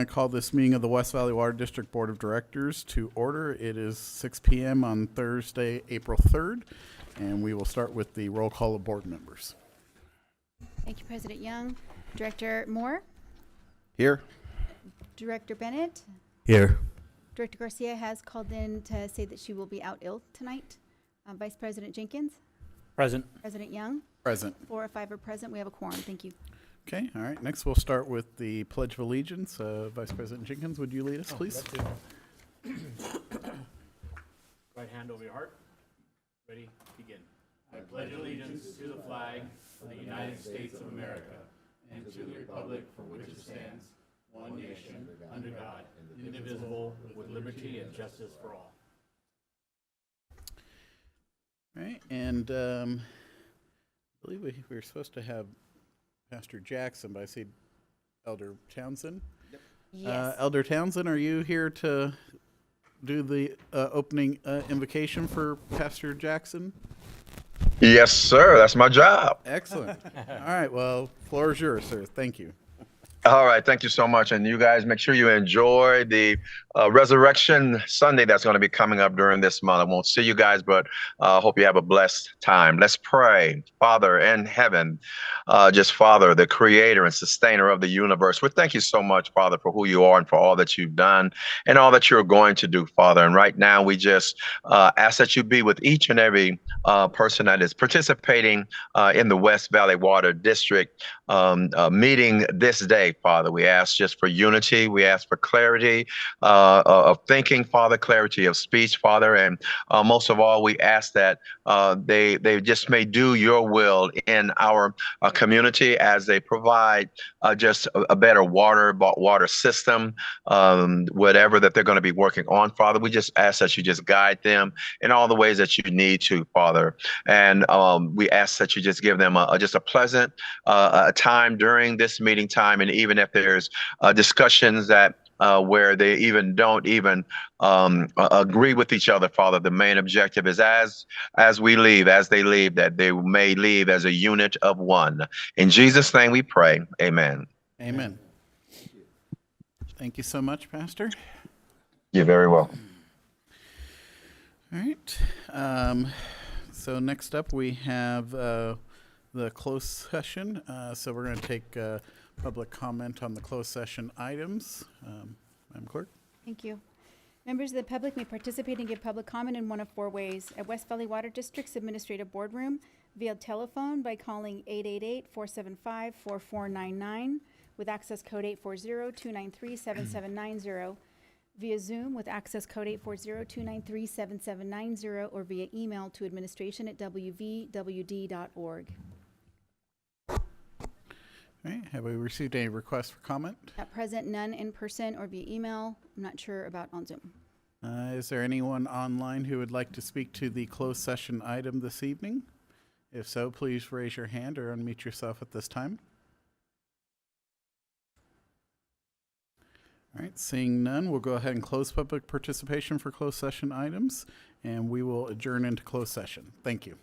I call this meeting of the West Valley Water District Board of Directors to order. It is 6 p.m. on Thursday, April 3rd, and we will start with the roll call of board members. Thank you, President Young. Director Moore, Here. Director Bennett, Here. Director Garcia has called in to say that she will be out ill tonight. Vice President Jenkins, Present. President Young, Present. 4 of 5 are present. We have a quorum. Thank you. Okay, all right. Next, we'll start with the Pledge of Allegiance. Vice President Jenkins, would you lead us, please? Right hand over your heart. Ready? Begin. I pledge allegiance to the flag of the United States of America and to the republic for which it stands, one nation, under God, indivisible, with liberty and justice for all. All right, and I believe we were supposed to have Pastor Jackson, but I see Elder Townsend. Yes. Elder Townsend, are you here to do the opening invocation for Pastor Jackson? Yes, sir. That's my job. Excellent. All right, well, floor is yours, sir. Thank you. All right. Thank you so much. And you guys make sure you enjoy the Resurrection Sunday that's going to be coming up during this month. I won't see you guys, but hope you have a blessed time. Let's pray. Father in heaven, just Father, the creator and sustainer of the universe. We thank you so much, Father, for who you are and for all that you've done and all that you're going to do, Father. And right now, we just ask that you be with each and every person that is participating in the West Valley Water District meeting this day, Father. We ask just for unity. We ask for clarity of thinking, Father, clarity of speech, Father. And most of all, we ask that they just may do your will in our community as they provide just a better water system, whatever that they're going to be working on, Father. We just ask that you just guide them in all the ways that you need to, Father. And we ask that you just give them just a pleasant time during this meeting time. And even if there's discussions that where they even don't even agree with each other, Father, the main objective is as we leave, as they leave, that they may leave as a unit of one. In Jesus' name we pray. Amen. Amen. Thank you so much, Pastor. You're very welcome. All right. So next up, we have the closed session. So we're going to take public comment on the closed session items. Madam Clerk. Thank you. Members of the public may participate and give public comment in one of 4 ways: at West Valley Water District's Administrative Boardroom, via telephone by calling 888-475-4499 with access code 840-293-7790, via Zoom with access code 840-293-7790, or via email to administration@wvwd.org. All right. Have we received any requests for comment? At present, none in person or via email. I'm not sure about on Zoom. Is there anyone online who would like to speak to the closed session item this evening? If so, please raise your hand or unmute yourself at this time. All right, seeing none, we'll go ahead and close public participation for closed session items, and we will adjourn into closed session. Thank you.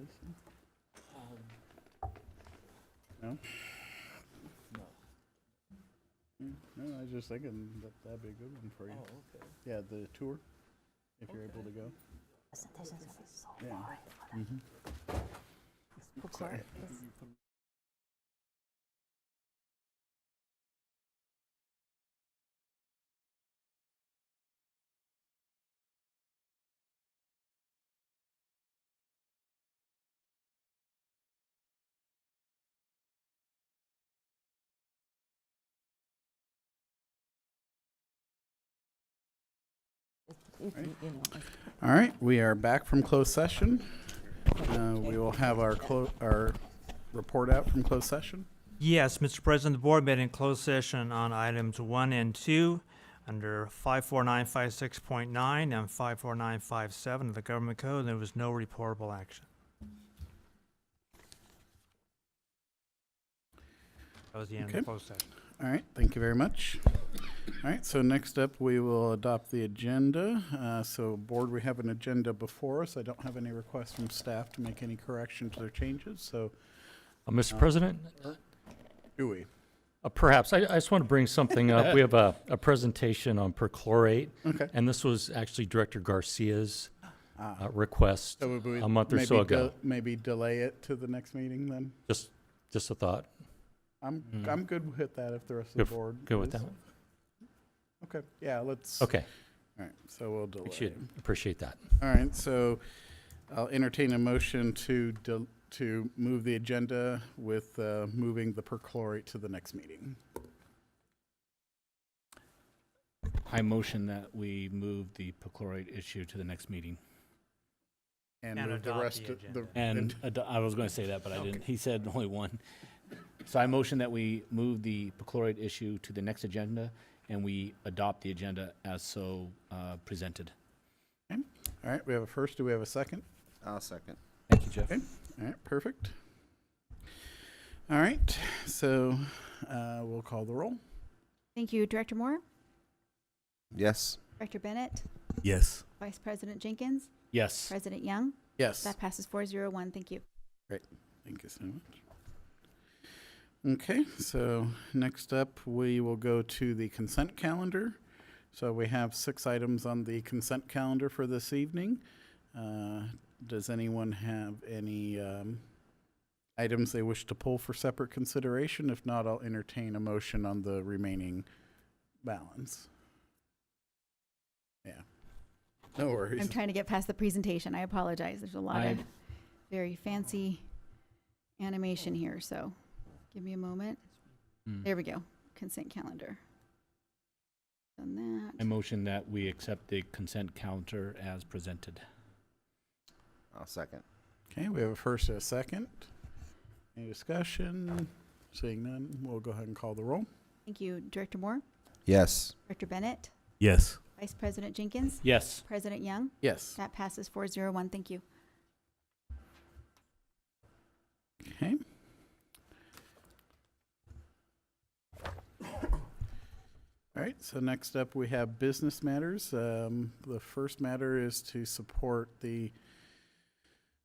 is. No? No, I was just thinking that that'd be a good one for you. okay. Yeah, the tour, if you're able to go. Yeah. Mhm. Sorry. All right, we are back from closed session. We will have our report out from closed session. Yes, Mr. President, the board met in closed session on items 1 and 2 under 54956.9 and 54957 of the Government Code. There was no reportable action. That was the end of Okay. the closed session. All right, thank you very much. All right, so next up, we will adopt the agenda. So board, we have an agenda before us. I don't have any requests from staff to make any corrections or changes, so Mr. President, do we? perhaps, I just want to bring something up. We have a presentation on perchlorate, Okay. and this was actually Director Garcia's Ah. request So would we a month or maybe so ago. Maybe delay it to the next meeting then? Just a thought. I'm good with that if the rest of Good the board Good with is. that? Okay, yeah, let's. Okay, All right, so we'll delay. appreciate that. All right, so I'll entertain a motion to move the agenda with moving the perchlorate to the next meeting. I motion that we move the perchlorate issue to the next meeting. And And move the adopt rest the of agenda. And I was going to say that, but I didn't. He said only one. So I motion that we move the perchlorate issue to the next agenda and we adopt the agenda as so presented. All right, we have a first. Do we have a second? I'll second. Thank you, Jeff. Okay. All right, perfect. All right, so we'll call the roll. Thank you, Director Moore, Yes. Director Bennett, Yes. Vice President Jenkins, Yes. President Young. Yes. That passes 401. Thank you. Thank you so much. Okay, so next up, we will go to the consent calendar. So we have 6 items on the consent calendar for this evening. Does anyone have any items they wish to pull for separate consideration? If not, I'll entertain a motion on the remaining balance. Yeah, no worries. I'm trying to get past the presentation. I apologize. There's a lot of I- very fancy animation here, so give me a moment. There we go. Consent calendar. Done I that. motion that we accept the consent calendar as presented. I'll second. Okay, we have a first and a second. Any discussion? Seeing none, we'll go ahead and call the roll. Thank you, Director Moore, Yes. Director Bennett, Yes. Vice President Jenkins, Yes. President Young. Yes. That passes 401. Thank you. Okay. All right, so next up, we have business matters. The first matter is to support the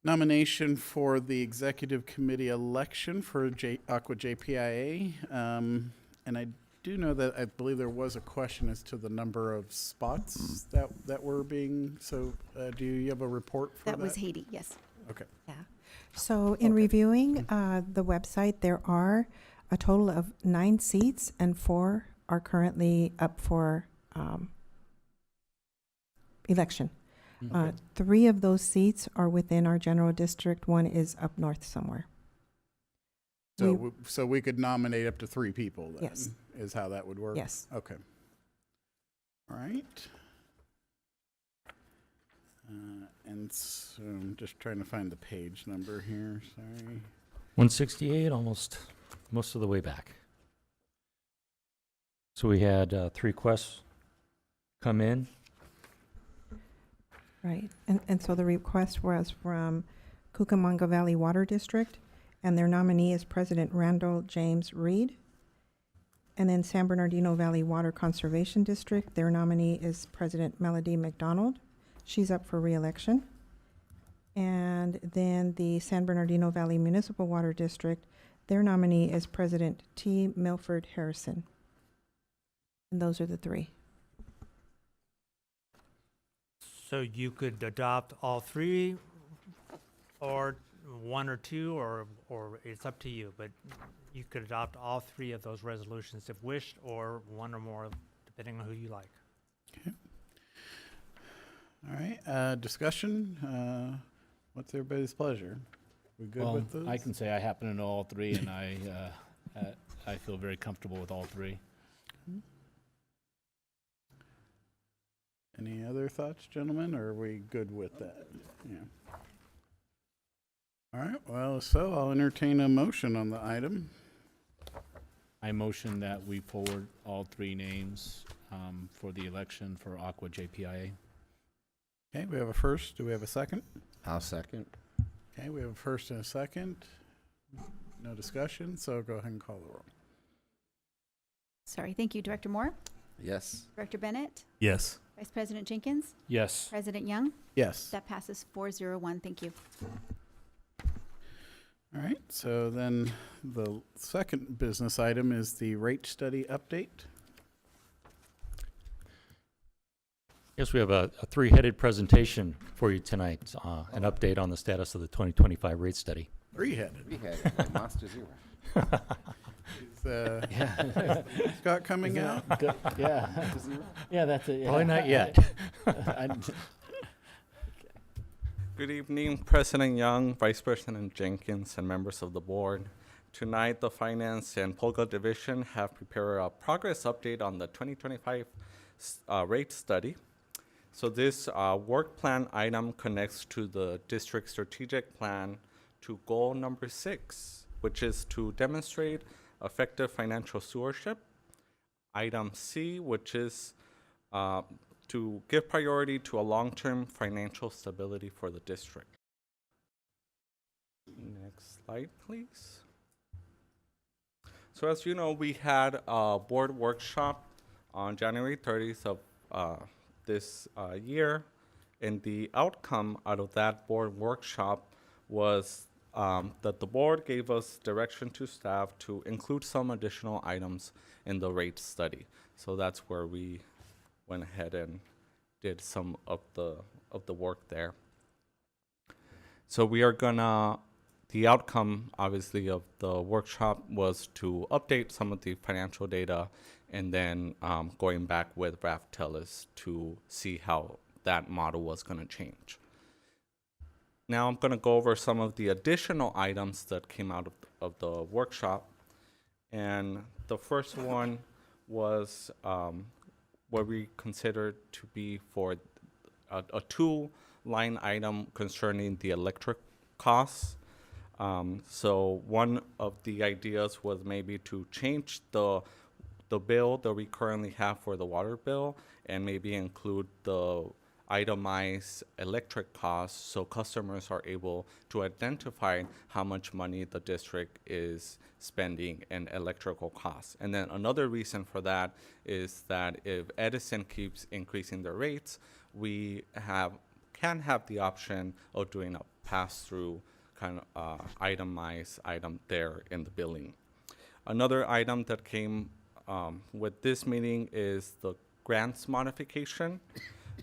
nomination for the executive committee election for Aqua JPIA. And I do know that I believe there was a question as to the number of spots that were being, so do you have a report for that? That was Haiti, yes. Okay. Yeah. So in reviewing the website, there are a total of 9 seats and 4 are currently up for election. 3 of those seats are within our general district. 1 is up north somewhere. So, We- so we could nominate up to 3 people then? Yes. Is how that would work? Yes. Okay. All right. And so I'm just trying to find the page number here, sorry. 168, almost most of the way back. So we had 3 requests come in. Right. And so the request was from Cucamonga Valley Water District, and their nominee is President Randall James Reed. And then San Bernardino Valley Water Conservation District, their nominee is President Melody McDonald. She's up for re-election. And then the San Bernardino Valley Municipal Water District, their nominee is President T. Milford Harrison. And those are the three. So you could adopt all three, or one or two, or it's up to you, but you could adopt all three of those resolutions if wished, or one or more, depending on who you like. All right, discussion, what's everybody's pleasure? We good Well, with those? I can say I happen to know all three, and I feel very comfortable with all three. Any other thoughts, gentlemen, or are we good with that? Yeah. All right, well, so I'll entertain a motion on the item. I motion that we forward all three names for the election for Aqua JPIA. Okay, we have a first. Do we have a second? I'll second. Okay, we have a first and a second. No discussion, so go ahead and call the roll. Sorry, thank you. Director Moore? Yes. Director Bennett? Yes. Vice President Jenkins? Yes. President Young? Yes. That passes 401. Thank you. All right, so then the second business item is the rate study update. Yes, we have a three-headed presentation for you tonight, an update on the status of the 2025 rate study. Three-headed. We had it, like Monster Zero. Is Scott coming out? Yeah. Yeah, that's it. Probably not yet. Good evening, President Young, Vice President Jenkins, and members of the board. Tonight, the Finance and Polka Division have prepared a progress update on the 2025 rate study. So this work plan item connects to the district strategic plan to goal number 6, which is to demonstrate effective financial stewardship. Item C, which is to give priority to a long-term financial stability for the district. Next slide, please. So as you know, we had a board workshop on January 30th of this year, and the outcome out of that board workshop was that the board gave us direction to staff to include some additional items in the rate study. So that's where we went ahead and did some of the work there. So we are gonna, the outcome obviously of the workshop was to update some of the financial data, and then going back with Raftellus to see how that model was gonna change. Now I'm gonna go over some of the additional items that came out of the workshop. And the first one was what we considered to be for a two-line item concerning the electric costs. So one of the ideas was maybe to change the bill that we currently have for the water bill, and maybe include the itemized electric costs so customers are able to identify how much money the district is spending in electrical costs. And then another reason for that is that if Edison keeps increasing their rates, we can have the option of doing a pass-through kind of itemized item there in the billing. Another item that came with this meeting is the grants modification.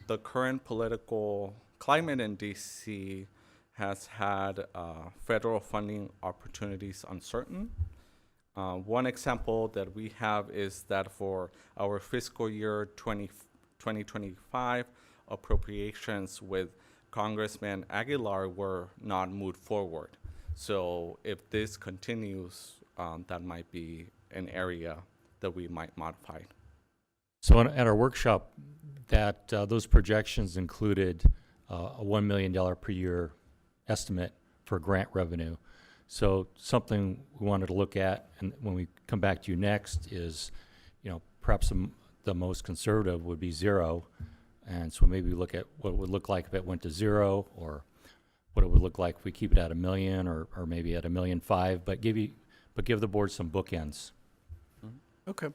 The current political climate in DC has had federal funding opportunities uncertain. One example that we have is that for our fiscal year 2025 appropriations with Congressman Aguilar were not moved forward. So if this continues, that might be an area that we might modify. So at our workshop, that those projections included a $1 million per year estimate for grant revenue. So something we wanted to look at, and when we come back to you next, is, perhaps the most conservative would be 0. And so maybe look at what it would look like if it went to 0, or what it would look like if we keep it at $1 million, or maybe at $1.5 million, but give the board some bookends. Okay.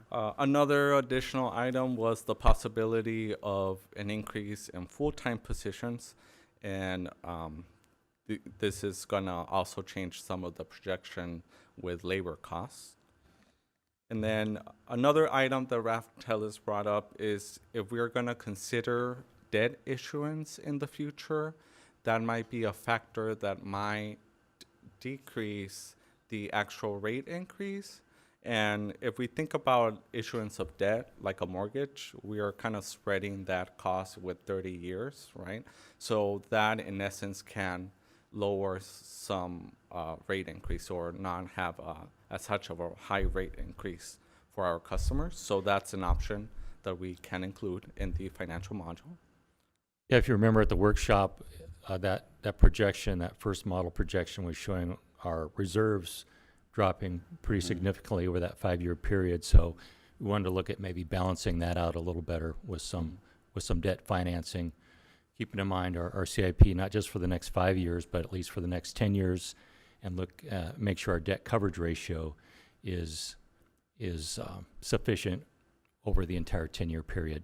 Another additional item was the possibility of an increase in full-time positions and this is gonna also change some of the projection with labor costs. And then another item that Raf Tellis brought up is if we're gonna consider debt issuance in the future, that might be a factor that might decrease the actual rate increase. And if we think about issuance of debt, like a mortgage, we are kind of spreading that cost with 30 years, right? So that in essence can lower some rate increase or not have as such of a high rate increase for our customers. So that's an option that we can include in the financial module. Yeah, if you remember at the workshop, that projection, that first model projection was showing our reserves dropping pretty significantly over that 5-year period. So we wanted to look at maybe balancing that out a little better with some debt financing, keeping in mind our CIP, not just for the next 5 years, but at least for the next 10 years, and make sure our debt coverage ratio is sufficient over the entire 10-year period.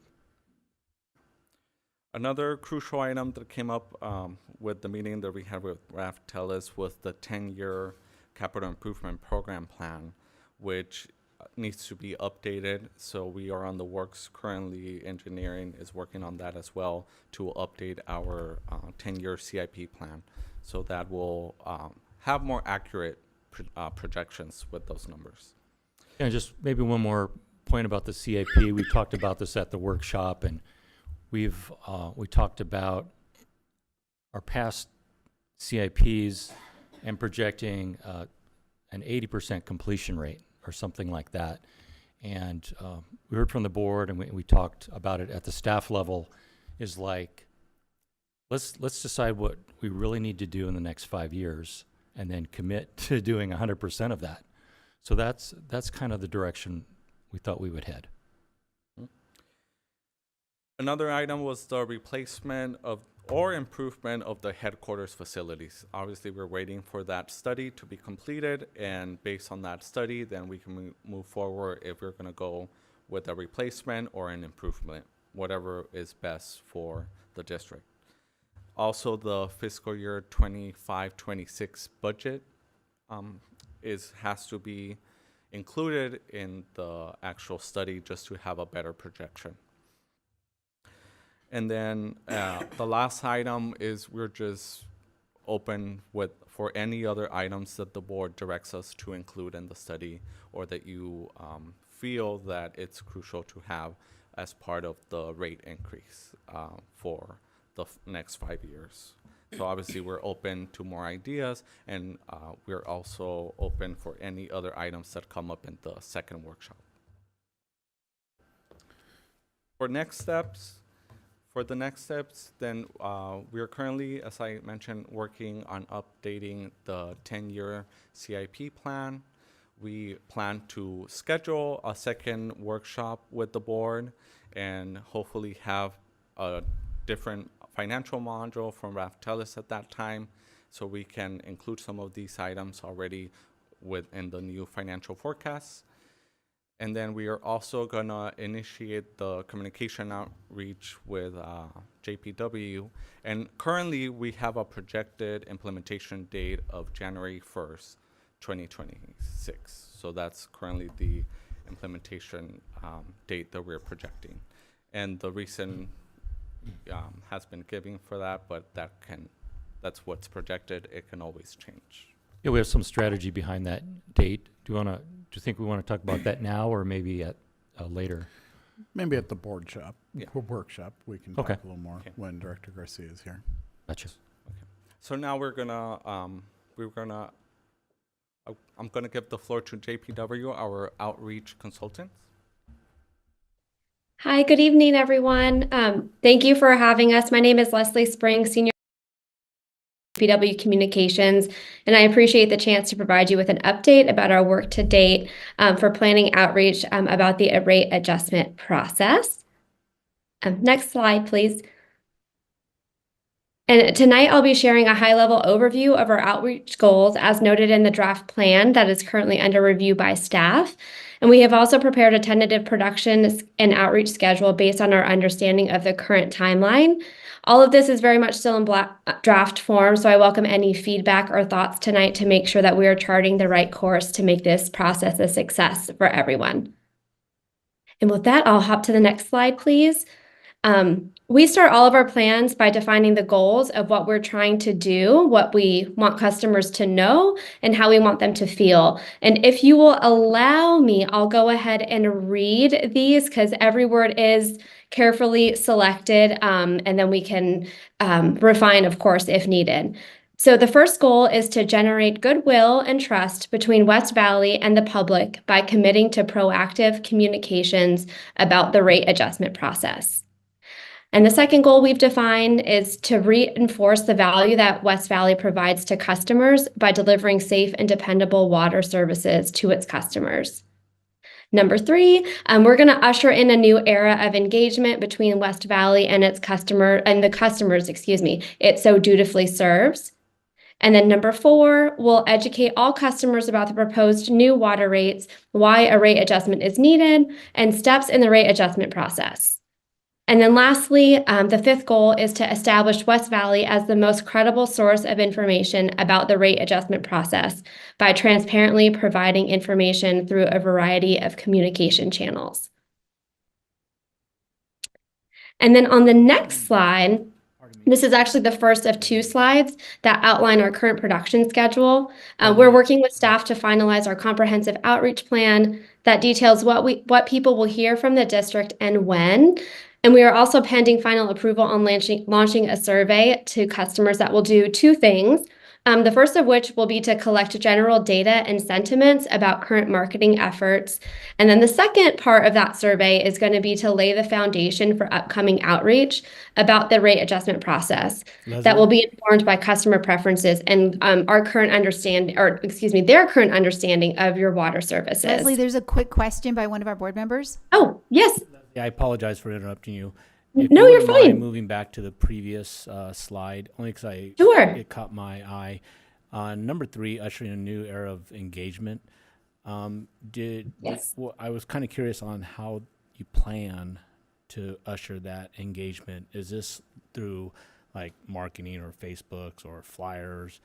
Another crucial item that came up with the meeting that we had with Raf Tellis was the 10-year capital improvement program plan, which needs to be updated. So we are on the works currently. Engineering is working on that as well to update our 10-year CIP plan. So that will have more accurate projections with those numbers. And just maybe one more point about the CIP. We talked about this at the workshop, and we talked about our past CIPs and projecting an 80% completion rate or something like that. And we heard from the board, and we talked about it at the staff level, is like, let's decide what we really need to do in the next 5 years and then commit to doing 100% of that. So that's kind of the direction we thought we would head. Another item was the replacement of or improvement of the headquarters facilities. Obviously, we're waiting for that study to be completed, and based on that study, then we can move forward if we're going to go with a replacement or an improvement, whatever is best for the district. Also, the fiscal year 25-26 budget has to be included in the actual study just to have a better projection. And then the last item is we're just open for any other items that the board directs us to include in the study, or that you feel that it's crucial to have as part of the rate increase for the next 5 years. So obviously we're open to more ideas, and we're also open for any other items that come up in the second workshop. For the next steps, then we are currently, as I mentioned, working on updating the 10-year CIP plan. We plan to schedule a second workshop with the board and hopefully have a different financial module from Raf Tellis at that time, so we can include some of these items already within the new financial forecasts. And then we are also gonna initiate the communication outreach with JPW. And currently we have a projected implementation date of January 1st, 2026. So that's currently the implementation date that we're projecting. And the reason has been given for that, but that's what's projected. It can always change. Yeah, we have some strategy behind that date. Do you think we want to talk about that now, or maybe at later? Maybe at the board shop, Yeah. workshop, we can talk Okay. a little more Okay. when Director Garcia is here. Gotcha. So now I'm gonna give the floor to JPW, our outreach consultant. Hi, good evening, everyone. Thank you for having us. My name is Leslie Spring, Senior JPW Communications, and I appreciate the chance to provide you with an update about our work to date for planning outreach about the rate adjustment process. Next slide, please. And tonight I'll be sharing a high-level overview of our outreach goals as noted in the draft plan that is currently under review by staff. And we have also prepared a tentative production and outreach schedule based on our understanding of the current timeline. All of this is very much still in draft form, so I welcome any feedback or thoughts tonight to make sure that we are charting the right course to make this process a success for everyone. And with that, I'll hop to the next slide, please. We start all of our plans by defining the goals of what we're trying to do, what we want customers to know, and how we want them to feel. And if you will allow me, I'll go ahead and read these because every word is carefully selected, and then we can refine, of course, if needed. So the first goal is to generate goodwill and trust between West Valley and the public by committing to proactive communications about the rate adjustment process. And the second goal we've defined is to reinforce the value that West Valley provides to customers by delivering safe and dependable water services to its customers. Number 3, we're going to usher in a new era of engagement between West Valley and its the customers, it so dutifully serves. And then number 4, we'll educate all customers about the proposed new water rates, why a rate adjustment is needed, and steps in the rate adjustment process. And then lastly, the 5th goal is to establish West Valley as the most credible source of information about the rate adjustment process by transparently providing information through a variety of communication channels. And then on the next slide, this is actually the first of 2 slides that outline our current production schedule. We're working with staff to finalize our comprehensive outreach plan that details what people will hear from the district and when. And we are also pending final approval on launching a survey to customers that will do 2 things. The first of which will be to collect general data and sentiments about current marketing efforts. And then the second part of that survey is going to be to lay the foundation for upcoming outreach about the rate adjustment process that will be informed by customer preferences and their current understanding of your water services. Leslie, there's a quick question by one of our board members. Oh, yes. Yeah, I apologize for interrupting you. No, you're fine. Moving back to the previous slide, only because it caught my eye. Number 3, ushering a new era of engagement. Yes. I was kind of curious on how you plan to usher that engagement. Is this through like marketing or Facebooks or flyers?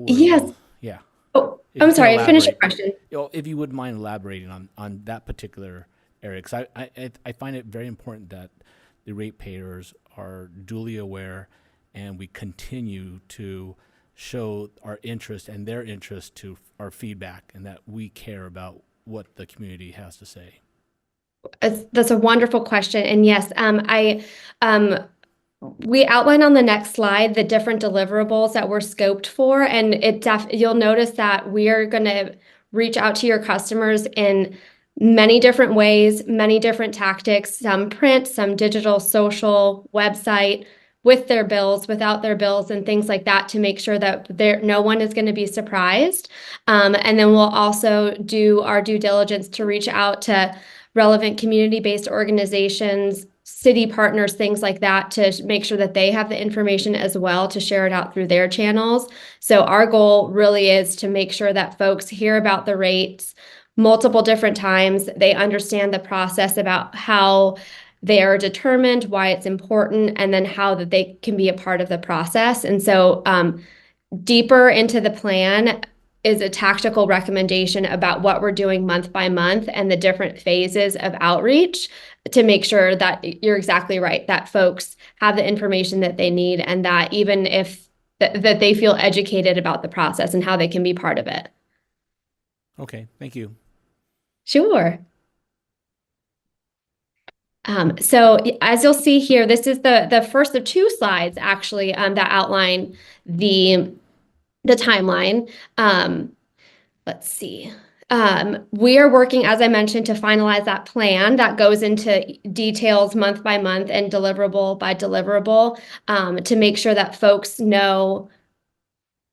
Yes. Yeah. Oh, I'm sorry. Finish your question. If you wouldn't mind elaborating on that particular area, because I find it very important that the ratepayers are duly aware and we continue to show our interest and their interest to our feedback and that we care about what the community has to say. That's a wonderful question. And yes, we outline on the next slide the different deliverables that we're scoped for. And you'll notice that we are going to reach out to your customers in many different ways, many different tactics, some print, some digital, social, website, with their bills, without their bills, and things like that to make sure that no one is going to be surprised. And then we'll also do our due diligence to reach out to relevant community-based organizations, city partners, things like that, to make sure that they have the information as well to share it out through their channels. So our goal really is to make sure that folks hear about the rates multiple different times. They understand the process about how they are determined, why it's important, and then how that they can be a part of the process. And so deeper into the plan is a tactical recommendation about what we're doing month by month and the different phases of outreach to make sure that you're exactly right, that folks have the information that they need and that even if that they feel educated about the process and how they can be part of it. Okay, thank you. Sure. So as you'll see here, this is the first of 2 slides actually that outline the timeline. Let's see. We are working, as I mentioned, to finalize that plan that goes into details month by month and deliverable by deliverable to make sure that folks know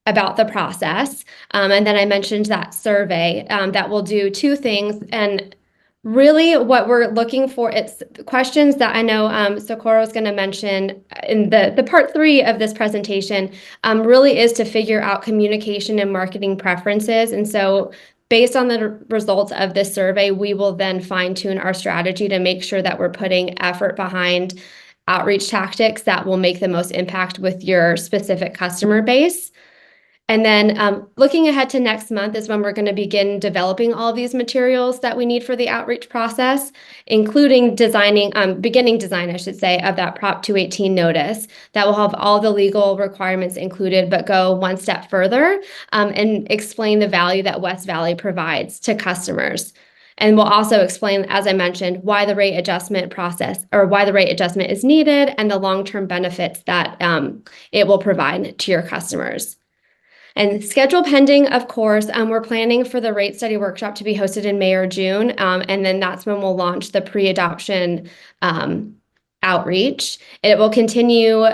about the process. And then I mentioned that survey that will do 2 things. And really what we're looking for, it's questions that I know Socorro is going to mention in the part 3 of this presentation, really is to figure out communication and marketing preferences. And so based on the results of this survey, we will then fine tune our strategy to make sure that we're putting effort behind outreach tactics that will make the most impact with your specific customer base. And then looking ahead to next month is when we're going to begin developing all these materials that we need for the outreach process, including beginning design, I should say, of that Prop 218 notice that will have all the legal requirements included, but go one step further and explain the value that West Valley provides to customers. And we'll also explain, as I mentioned, why the rate adjustment process or why the rate adjustment is needed and the long-term benefits that it will provide to your customers. And schedule pending, of course, we're planning for the rate study workshop to be hosted in May or June. And then that's when we'll launch the pre-adoption outreach. It will continue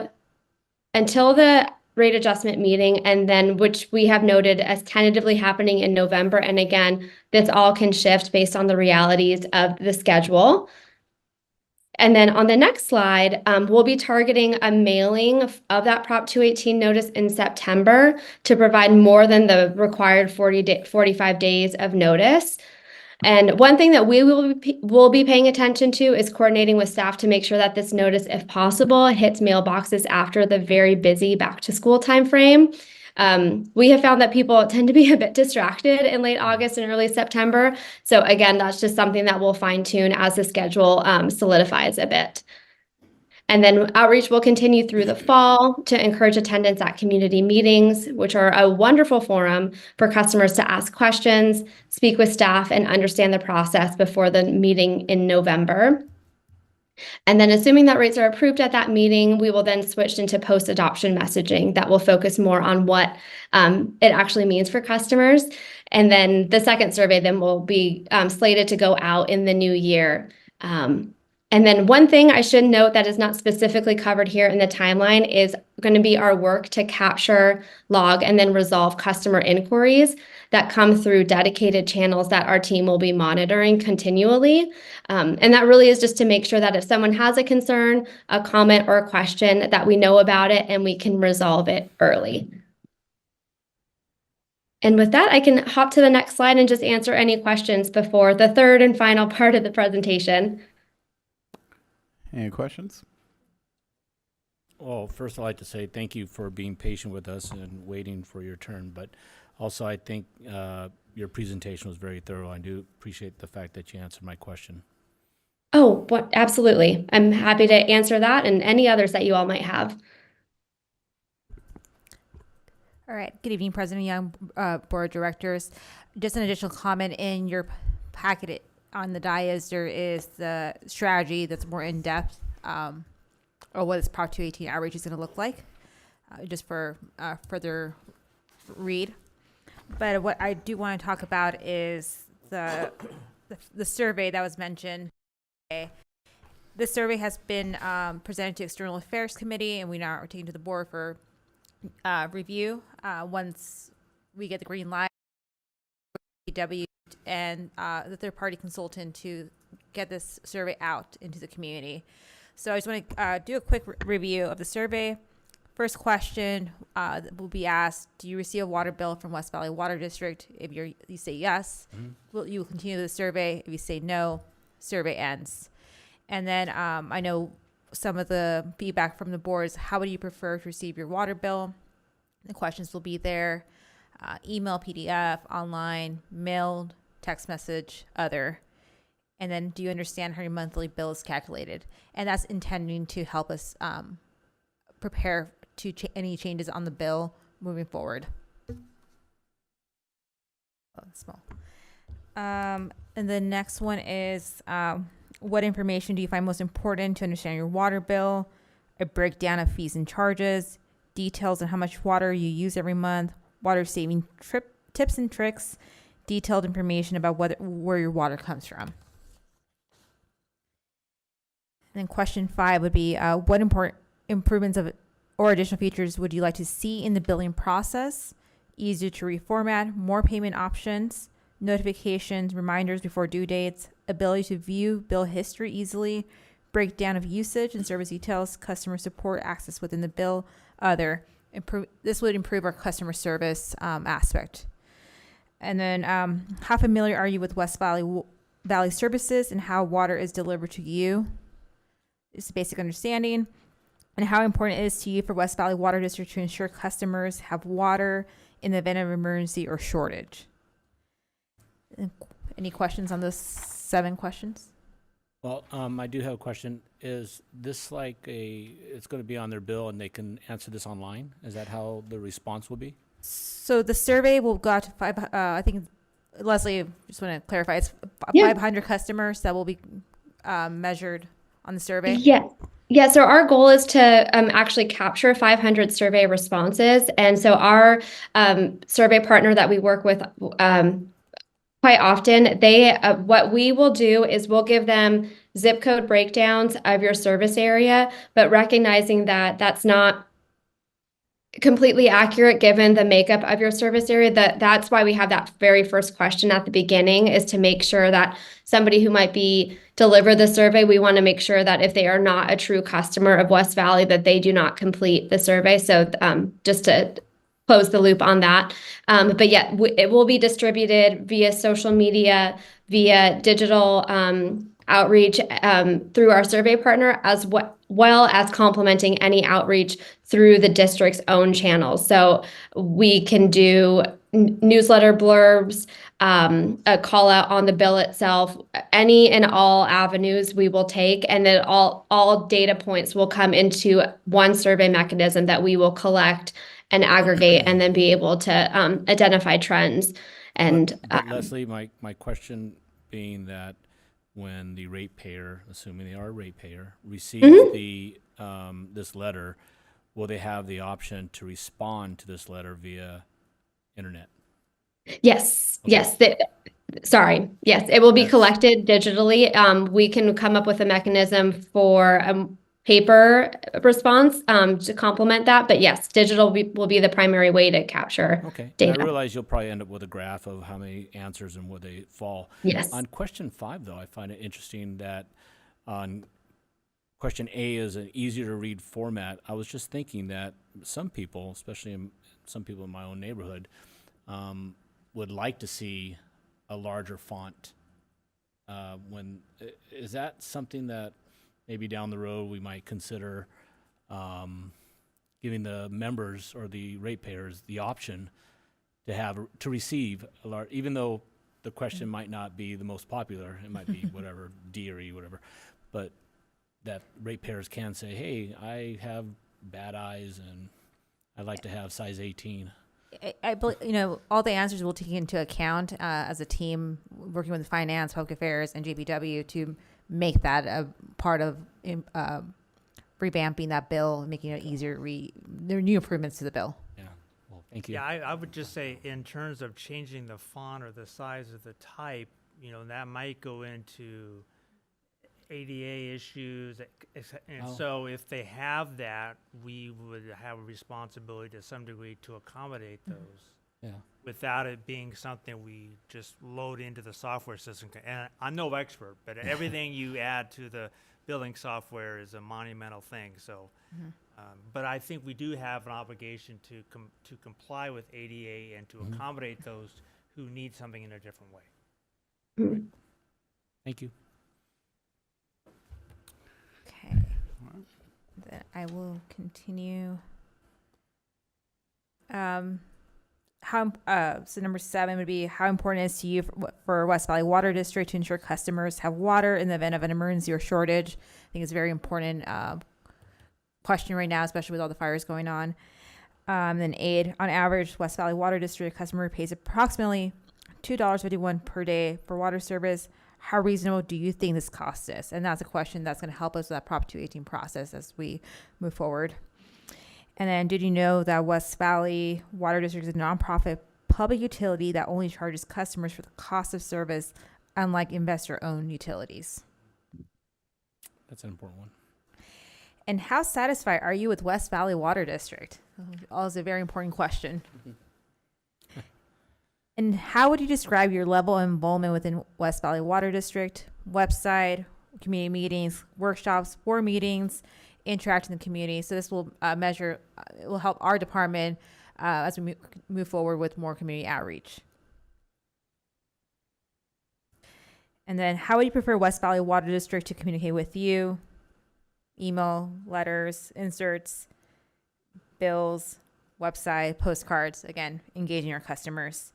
until the rate adjustment meeting, and then which we have noted as tentatively happening in November. And again, this all can shift based on the realities of the schedule. And then on the next slide, we'll be targeting a mailing of that Prop 218 notice in September to provide more than the required 45 days of notice. And one thing that we will be paying attention to is coordinating with staff to make sure that this notice, if possible, hits mailboxes after the very busy back to school timeframe. We have found that people tend to be a bit distracted in late August and early September. So again, that's just something that we'll fine tune as the schedule solidifies a bit. And then outreach will continue through the fall to encourage attendance at community meetings, which are a wonderful forum for customers to ask questions, speak with staff, and understand the process before the meeting in November. And then assuming that rates are approved at that meeting, we will then switch into post-adoption messaging that will focus more on what it actually means for customers. And then the second survey then will be slated to go out in the new year. And then one thing I should note that is not specifically covered here in the timeline is going to be our work to capture, log, and then resolve customer inquiries that come through dedicated channels that our team will be monitoring continually. And that really is just to make sure that if someone has a concern, a comment, or a question, that we know about it and we can resolve it early. And with that, I can hop to the next slide and just answer any questions before the third and final part of the presentation. Any questions? Well, first I'd like to say thank you for being patient with us and waiting for your turn. But also I think your presentation was very thorough. I do appreciate the fact that you answered my question. Oh, absolutely. I'm happy to answer that and any others that you all might have. All right. Good evening, President Young, Board of Directors. Just an additional comment in your packet on the dais, there is the strategy that's more in depth, or what this Prop 218 outreach is going to look like, just for further read. But what I do want to talk about is the survey that was mentioned. This survey has been presented to External Affairs Committee, and we now are taking to the board for review. Once we get the green light, PW and the third-party consultant to get this survey out into the community. So I just want to do a quick review of the survey. First question will be asked: do you receive a water bill from West Valley Water District? If you say yes, you will continue the survey. If you say no, survey ends. And then I know some of the feedback from the board is: how would you prefer to receive your water bill? The questions will be there: email, PDF, online, mailed, text message, other. And then, do you understand how your monthly bill is calculated? And that's intending to help us prepare to any changes on the bill moving forward. Oh, it's small. And the next one is, what information do you find most important to understand your water bill? A breakdown of fees and charges, details on how much water you use every month, water saving tips and tricks, detailed information about where your water comes from. And then question 5 would be, what important improvements or additional features would you like to see in the billing process? Easier to reformat, more payment options, notifications, reminders before due dates, ability to view bill history easily, breakdown of usage and service details, customer support access within the bill, other. This would improve our customer service aspect. And then how familiar are you with West Valley services and how water is delivered to you? Just a basic understanding. And how important it is to you for West Valley Water District to ensure customers have water in the event of emergency or shortage. Any questions on those 7 questions? Well, I do have a question. Is this like it's going to be on their bill and they can answer this online? Is that how the response will be? So the survey will go out to 5, I think, Leslie, just want to clarify, it's Yeah. 500 customers that will be measured on the survey? Yeah. Yeah, so our goal is to actually capture 500 survey responses. And so our survey partner that we work with quite often, they what we will do is we'll give them zip code breakdowns of your service area, but recognizing that that's not completely accurate given the makeup of your service area. That's why we have that very first question at the beginning, is to make sure that somebody who might be deliver the survey, we want to make sure that if they are not a true customer of West Valley, that they do not complete the survey. So just to close the loop on that. But yeah, it will be distributed via social media, via digital outreach through our survey partner, as well as complementing any outreach through the district's own channels. So we can do newsletter blurbs, a call out on the bill itself, any and all avenues we will take, and then all data points will come into one survey mechanism that we will collect and aggregate and then be able to identify trends. And But Leslie, my question being that when the ratepayer, assuming they are a ratepayer, receives the this letter, will they have the option to respond to this letter via internet? Yes, Okay. yes. Yes, it will be collected digitally. We can come up with a mechanism for a paper response to complement that. But yes, digital will be the primary way to capture Okay. data. And I realize you'll probably end up with a graph of how many answers and where they fall. Yes. On question 5, though, I find it interesting that on question A is an easier to read format. I was just thinking that some people, especially some people in my own neighborhood, would like to see a larger font. Is that something that maybe down the road we might consider giving the members or the ratepayers the option to receive a large, even though the question might not be the most popular, it might be whatever D or E, whatever, but that ratepayers can say, hey, I have bad eyes and I'd like to have size 18. I believe, all the answers we'll take into account as a team working with finance, public affairs, and JPW to make that a part of revamping that bill, making it easier to read. There are new improvements to the bill. Yeah. Well, thank you. Yeah, I would just say in terms of changing the font or the size of the type, that might go into ADA issues. And so if they have that, we would have a responsibility to some degree to accommodate those. Yeah. Without it being something we just load into the software system. And I'm no expert, but everything you add to the billing software is a monumental thing. So, but I think we do have an obligation to comply with ADA and to accommodate those who need something in a different way. Thank you. Okay. Then I will continue. So number 7 would be how important it is to you for West Valley Water District to ensure customers have water in the event of an emergency or shortage. I think it's a very important question right now, especially with all the fires going on. Then aid. On average, West Valley Water District customer pays approximately $2.51 per day for water service. How reasonable do you think this cost is? And that's a question that's going to help us with that Prop 218 process as we move forward. And then, did you know that West Valley Water District is a nonprofit public utility that only charges customers for the cost of service, unlike investor-owned utilities? That's an important one. And how satisfied are you with West Valley Water District? Also a very important question. And how would you describe your level of involvement within West Valley Water District, website, community meetings, workshops, board meetings, interact in the community? So this will it will help our department as we move forward with more community outreach. And then how would you prefer West Valley Water District to communicate with you? email, letters, inserts, bills, website, postcards, again, engaging our customers.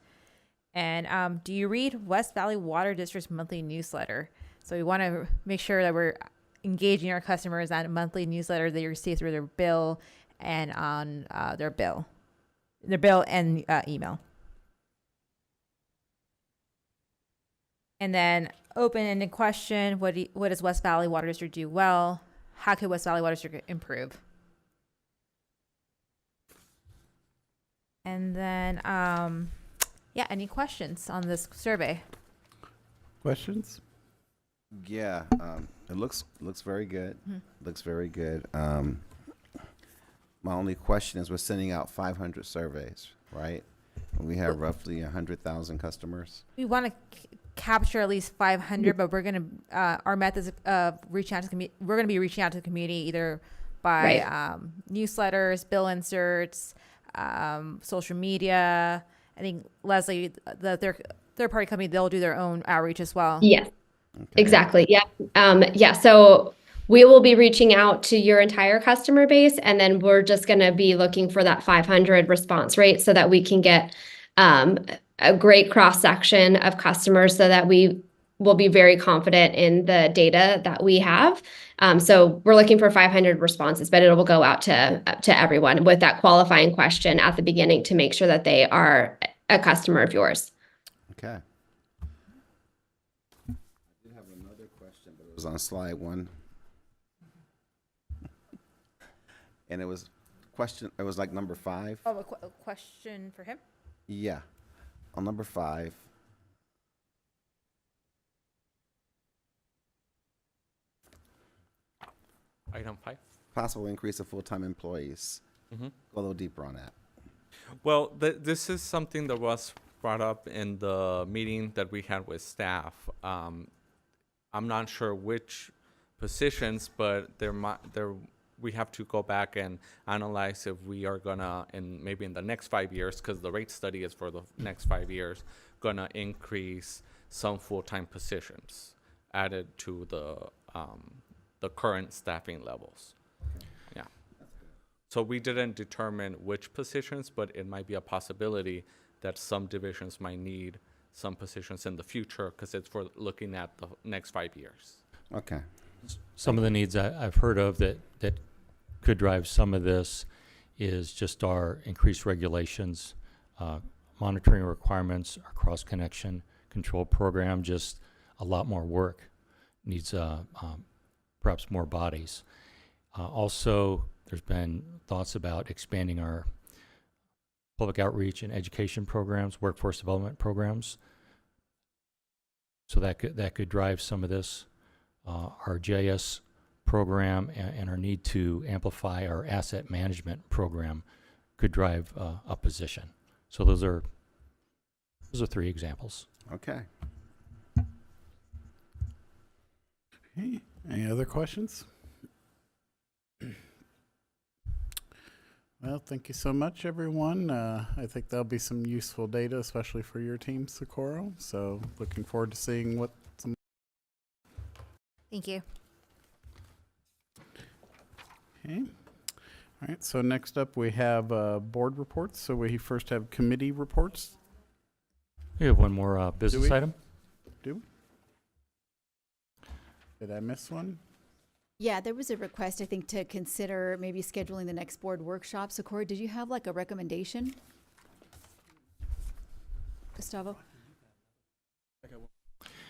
And do you read West Valley Water District's monthly newsletter? So we want to make sure that we're engaging our customers on a monthly newsletter that you receive through their bill and on their bill and email. And then open-ended question, what does West Valley Water District do well? How could West Valley Water District improve? And then, yeah, any questions on this survey? Questions? Yeah, it looks very good. Looks very good. My only question is, we're sending out 500 surveys, right? And we have roughly 100,000 customers. We want to capture at least 500, but we're going to, our methods of reaching out to the we're going to be reaching out to the community either by newsletters, bill inserts, social media. I think Leslie, the third party company, they'll do their own outreach as well. Yes, Okay. exactly. Yeah. Yeah. So we will be reaching out to your entire customer base, and then we're just going to be looking for that 500 response rate so that we can get a great cross section of customers so that we will be very confident in the data that we have. So we're looking for 500 responses, but it will go out to everyone with that qualifying question at the beginning to make sure that they are a customer of yours. Okay. I did have another question, but it was on slide 1. And it was like number 5. Oh, a question for him? Yeah. On number 5. Item 5. Possible increase of full-time employees. Mm-hmm. Go a little deeper on that. Well, this is something that was brought up in the meeting that we had with staff. I'm not sure which positions, but we have to go back and analyze if we are gonna, maybe in the next 5 years, because the rate study is for the next 5 years, gonna increase some full-time positions added to the current staffing levels. Yeah. So we didn't determine which positions, but it might be a possibility that some divisions might need some positions in the future because it's for looking at the next 5 years. Okay. Some of the needs I've heard of that could drive some of this is just our increased regulations, monitoring requirements, our cross-connection control program, just a lot more work, needs perhaps more bodies. Also, there's been thoughts about expanding our public outreach and education programs, workforce development programs. So that could drive some of this. Our JS program and our need to amplify our asset management program could drive a position. So those are 3 examples. Okay. Okay. Any other questions? Well, thank you so much, everyone. I think there'll be some useful data, especially for your team, Socorro. So looking forward to seeing what some. Thank you. Okay. All right. So next up, we have board reports. So we first have committee reports. We have one more business we? item. Do we? Did I miss one? Yeah, there was a request, I think, to consider maybe scheduling the next board workshop. So Corey, did you have like a recommendation? Gustavo? I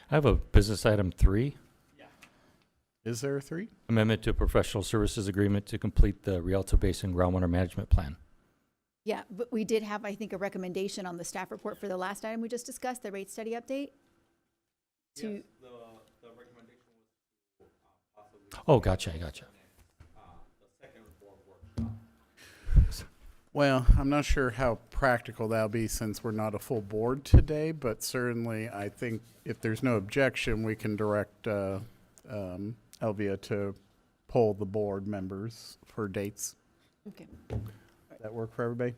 have a business item 3. Is there a 3? Amendment to a professional services agreement to complete the Rialto Basin groundwater management plan. Yeah, but we did have, I think, a recommendation on the staff report for the last item we just discussed, the rate study update. To The recommendation was possibly. Oh, gotcha. The second board workshop. Well, I'm not sure how practical that'll be since we're not a full board today, but certainly I think if there's no objection, we can direct Elvia to poll the board members for dates. Okay. That work for everybody?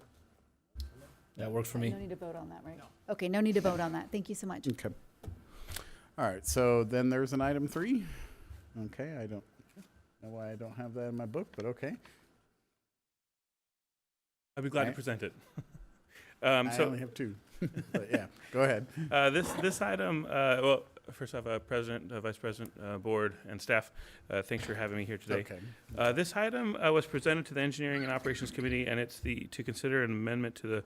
That works for me. No need to vote on that, right? Okay, no need to vote on that. Thank you so much. Okay. All right, so then there's an item 3. Okay, I don't. know why I don't have that in my book, but okay. I'd be glad to Right. present it. I only have two, but yeah, go ahead. This item, well, first off, President, Vice President, Board, and staff, thanks for having me here today. Okay. This item was presented to the Engineering and Operations Committee, and it's to consider an amendment to the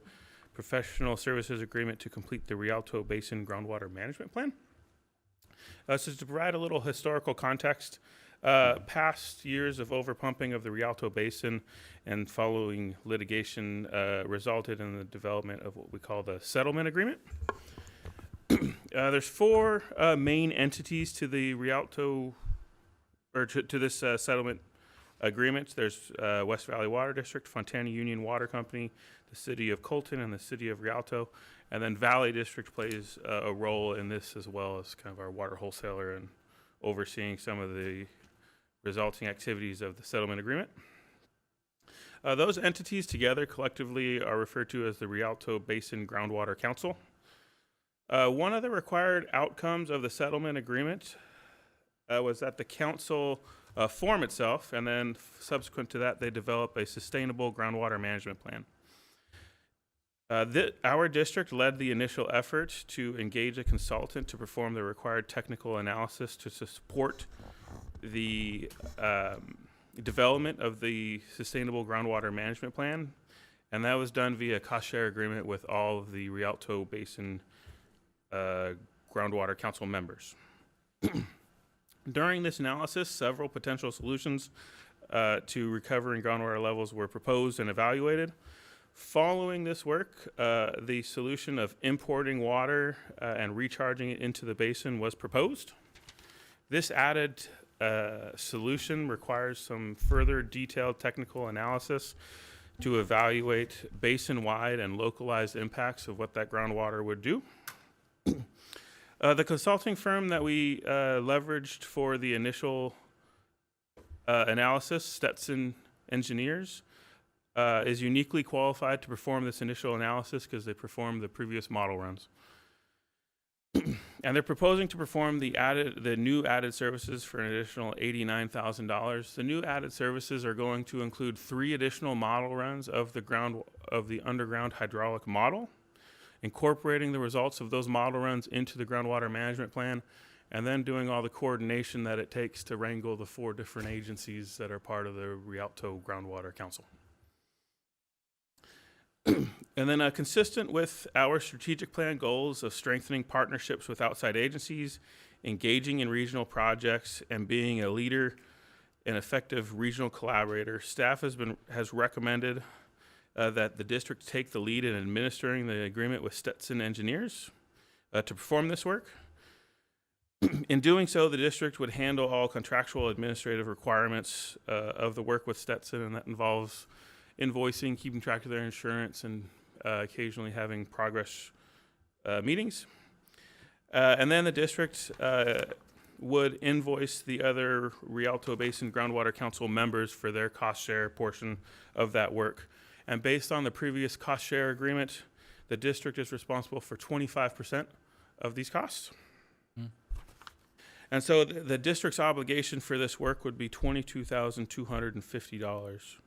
Professional Services Agreement to complete the Rialto Basin Groundwater Management Plan. So to provide a little historical context, past years of overpumping of the Rialto Basin and following litigation resulted in the development of what we call the settlement agreement. There's four main entities to the Rialto, or to this settlement agreement. There's West Valley Water District, Fontana Union Water Company, the City of Colton, and the City of Rialto. And then Valley District plays a role in this as well as kind of our water wholesaler and overseeing some of the resulting activities of the settlement agreement. Those entities together collectively are referred to as the Rialto Basin Groundwater Council. One of the required outcomes of the settlement agreement was that the council form itself, and then subsequent to that, they develop a sustainable groundwater management plan. Our district led the initial effort to engage a consultant to perform the required technical analysis to support the development of the sustainable groundwater management plan, and that was done via cost share agreement with all of the Rialto Basin Groundwater Council members. During this analysis, several potential solutions to recovering groundwater levels were proposed and evaluated. Following this work, the solution of importing water and recharging it into the basin was proposed. This added solution requires some further detailed technical analysis to evaluate basin-wide and localized impacts of what that groundwater would do. The consulting firm that we leveraged for the initial analysis, Stetson Engineers, is uniquely qualified to perform this initial analysis because they performed the previous model runs. And they're proposing to perform the new added services for an additional $89,000. The new added services are going to include 3 additional model runs of the underground hydraulic model, incorporating the results of those model runs into the groundwater management plan, and then doing all the coordination that it takes to wrangle the 4 different agencies that are part of the Rialto Groundwater Council. And then consistent with our strategic plan goals of strengthening partnerships with outside agencies, engaging in regional projects, and being a leader and effective regional collaborator, staff has recommended that the district take the lead in administering the agreement with Stetson Engineers to perform this work. In doing so, the district would handle all contractual administrative requirements of the work with Stetson, and that involves invoicing, keeping track of their insurance, and occasionally having progress meetings. And then the district would invoice the other Rialto Basin Groundwater Council members for their cost share portion of that work. And based on the previous cost share agreement, the district is responsible for 25% of these costs. And so the district's obligation for this work would be $22,250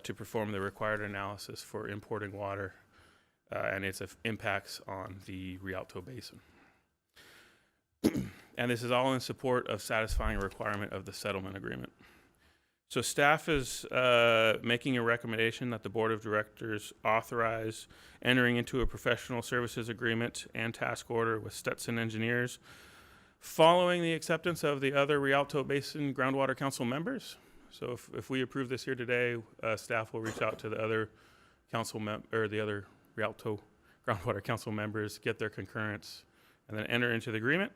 to perform the required analysis for importing water and its impacts on the Rialto Basin. And this is all in support of satisfying a requirement of the settlement agreement. So staff is making a recommendation that the Board of Directors authorize entering into a professional services agreement and task order with Stetson Engineers following the acceptance of the other Rialto Basin Groundwater Council members. So if we approve this here today, staff will reach out to the other the other Rialto Groundwater Council members, get their concurrence, and then enter into the agreement.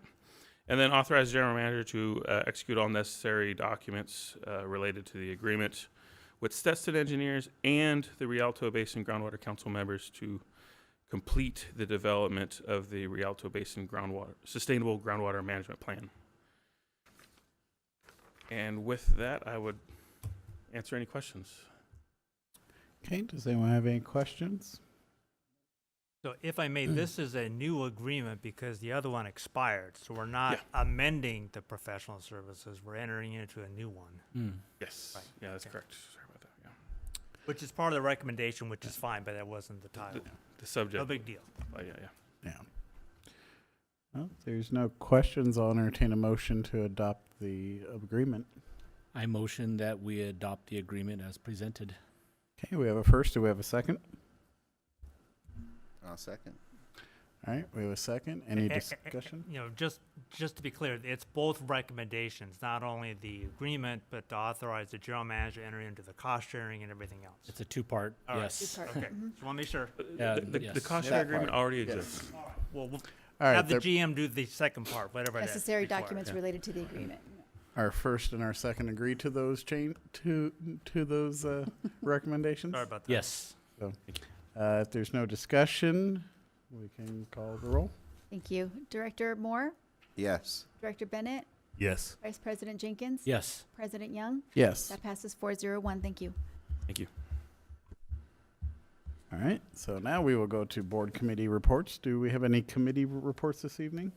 And then authorize the general manager to execute all necessary documents related to the agreement with Stetson Engineers and the Rialto Basin Groundwater Council members to complete the development of the Rialto Basin Sustainable Groundwater Management Plan. And with that, I would answer any questions. Okay, does anyone have any questions? So if I may, this is a new agreement because the other one expired. So we're not amending the professional services. We're entering into a new one, Yes. Right. Yeah, that's correct. Sorry about that. Yeah. which is part of the recommendation, which is fine, but that wasn't the title. The subject. No big deal. Oh, yeah, yeah. Yeah. Well, if there's no questions, I'll entertain a motion to adopt the agreement. I motion that we adopt the agreement as presented. Okay, we have a first. Do we have a second? I'll second. All right, we have a second. Any Eh, eh, eh, discussion? You know, just to be clear, it's both recommendations, not only the agreement, but to authorize the general manager to enter into the cost sharing and everything else. It's a two-part, All right. yes. Two-part. Okay, just want to make sure. The yes. cost That share agreement part. already Yes. exists. We'll All right, have the there- GM do the second part, whatever that Necessary requires. documents related to the agreement. Our first and our second agree to those to those recommendations. Sorry about that. Yes. If there's no discussion, we can call the roll. Thank you. Director Moore, Yes. Director Bennett, Yes. Vice President Jenkins, Yes. President Young. Yes. That passes 401. Thank you. Thank you. All right. So now we will go to board committee reports. Do we have any committee reports this evening?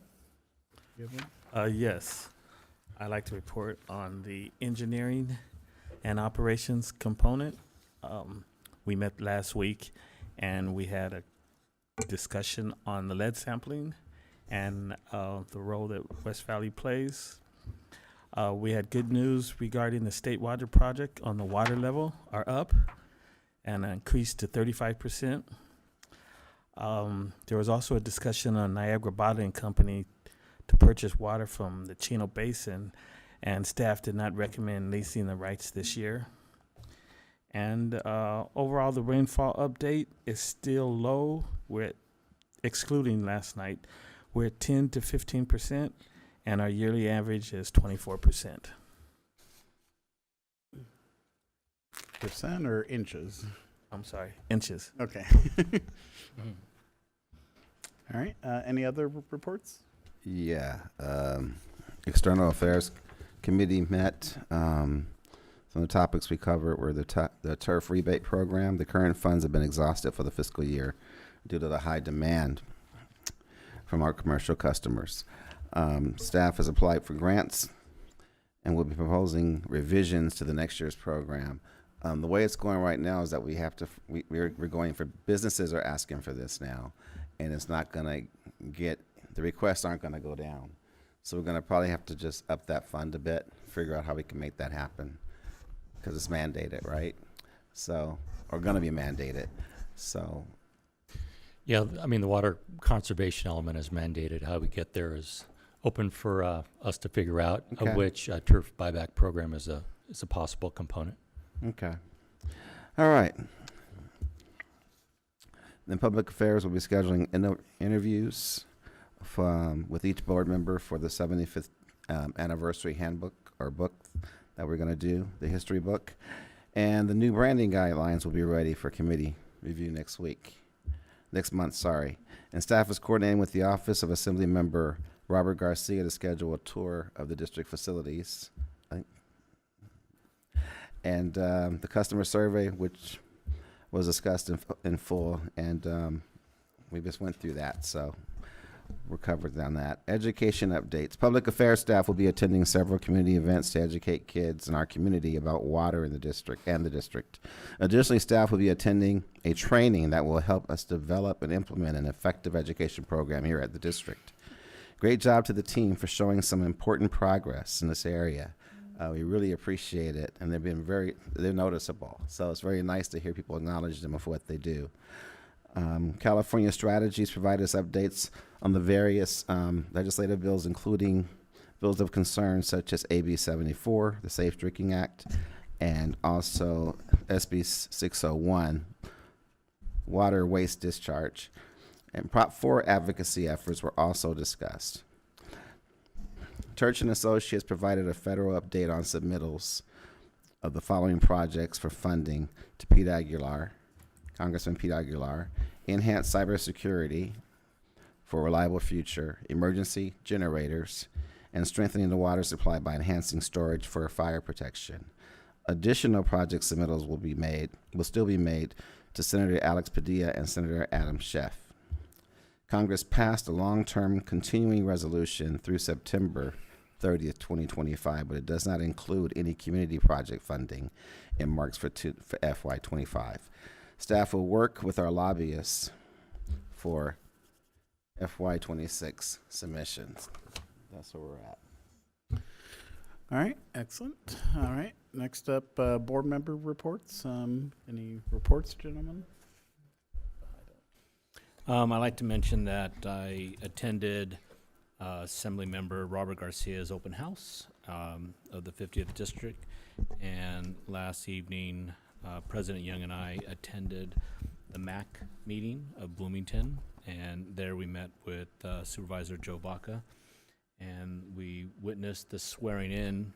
You have one? Yes. I'd like to report on the engineering and operations component. We met last week and we had a discussion on the lead sampling and the role that West Valley plays. We had good news regarding the state water project on the water level are up and increased to 35%. There was also a discussion on Niagara Bottling Company to purchase water from the Chino Basin, and staff did not recommend leasing the rights this year. And overall, the rainfall update is still low. We're at, excluding last night, we're at 10 to 15%, and our yearly average is 24%. Percent or inches? I'm sorry, inches. Okay. All right. Any other reports? Yeah. External Affairs Committee met. Some of the topics we covered were the turf rebate program. The current funds have been exhausted for the fiscal year due to the high demand from our commercial customers. Staff has applied for grants and will be proposing revisions to the next year's program. The way it's going right now is that we have to, we're going for, businesses are asking for this now, and it's not going to get, the requests aren't going to go down. So we're going to probably have to just up that fund a bit, figure out how we can make that happen, because it's mandated, right? So, or going to be mandated. So, Yeah, I mean, the water conservation element is mandated. How we get there is open for us to figure out, Okay. of which turf buyback program is a possible component. okay. All right. Then Public Affairs will be scheduling interviews with each board member for the 75th anniversary handbook or book that we're going to do, the history book. And the new branding guidelines will be ready for committee review next month, sorry. And staff is coordinating with the Office of Assembly Member Robert Garcia to schedule a tour of the district facilities. And the customer survey, which was discussed in full, and we just went through that, so we're covered on that. Education updates. Public affairs staff will be attending several community events to educate kids in our community about water in the district and the district. Additionally, staff will be attending a training that will help us develop and implement an effective education program here at the district. Great job to the team for showing some important progress in this area. We really appreciate it, and they're noticeable. So it's very nice to hear people acknowledge them for what they do. California Strategies provide us updates on the various legislative bills, including bills of concern such as AB 74, the Safe Drinking Act, and also SB 601, Water Waste Discharge. And Prop 4 advocacy efforts were also discussed. Church and Associates provided a federal update on submittals of the following projects for funding to Pete Aguilar, Congressman Pete Aguilar: enhanced cybersecurity for a reliable future, emergency generators, and strengthening the water supply by enhancing storage for fire protection. Additional project submittals will still be made to Senator Alex Padilla and Senator Adam Schiff. Congress passed a long-term continuing resolution through September 30th, 2025, but it does not include any community project funding in marks for FY25. Staff will work with our lobbyists for FY26 submissions. That's where we're at. All right, excellent. All right, next up, board member reports. Any reports, gentlemen? I'd like to mention that I attended Assembly Member Robert Garcia's open house of the 50th District, and last evening, President Young and I attended the MAC meeting of Bloomington, and there we met with Supervisor Joe Baca, and we witnessed the swearing in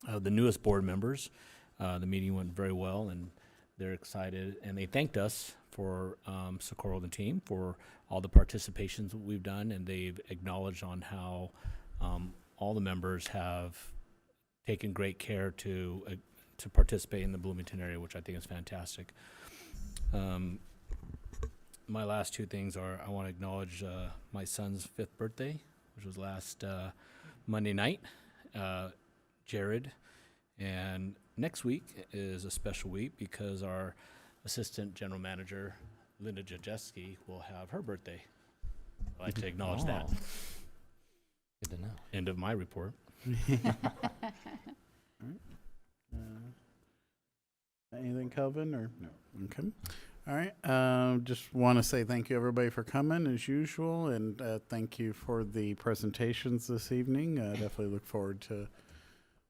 of the newest board members. The meeting went very well, and they're excited, and they thanked us for Socorro and the team for all the participations that we've done, and they've acknowledged on how all the members have taken great care to participate in the Bloomington area, which I think is fantastic. My last two things are I want to acknowledge my son's 5th birthday, which was last Monday night, Jared, and next week is a special week because our Assistant General Manager, Linda Jajeski, will have her birthday. I'd like to acknowledge that. Good to know. End of my report. Anything, Kelvin, or no? Okay. All right. Just want to say thank you, everybody, for coming as usual, and thank you for the presentations this evening. Definitely look forward to